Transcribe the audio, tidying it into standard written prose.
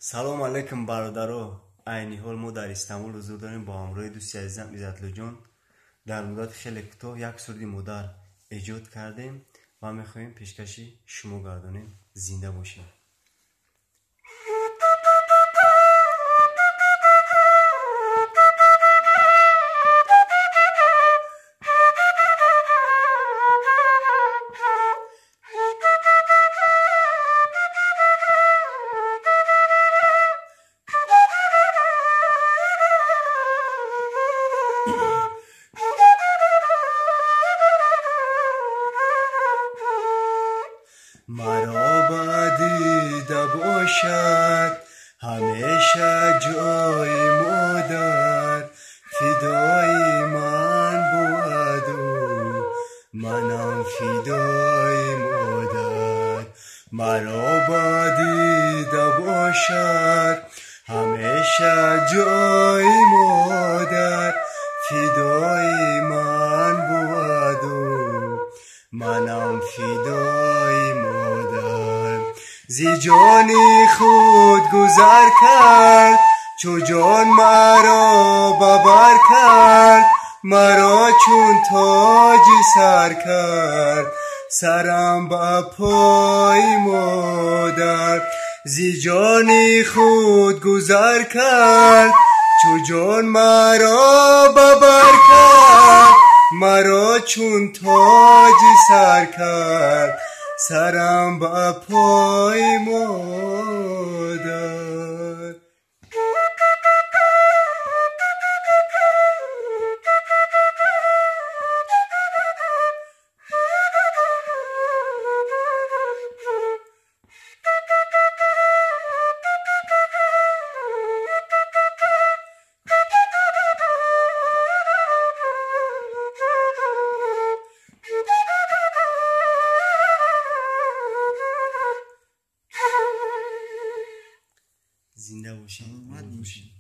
салом алайкум бародаро. айни ҳол мо дар Истанбул ҳузур дорем бо ҳамроҳи дӯсти азизам Иззатлуҷон. дар муддати хеле кӯтоҳ як сурди модар эҷод кардем ва мехоҳем пешкаши шумо гардонем. Зинда бошед. مرا بدیده باشد همیشه جای مادر، فدای من بود و منم فدای مادر. مرا بدیده باشد همیشه جای مادر، فدای من بود و منم فدای مادر. زی جانی خود گذر کرد چو جان مرا ببر کرد، مرا چون تاج سر کرد سرم به پای مادر. زی جانی خود گذر کرد چو جان مرا ببر کرد، مرا چون تاج سر کرد سرم به پای مادر. زنده باشین.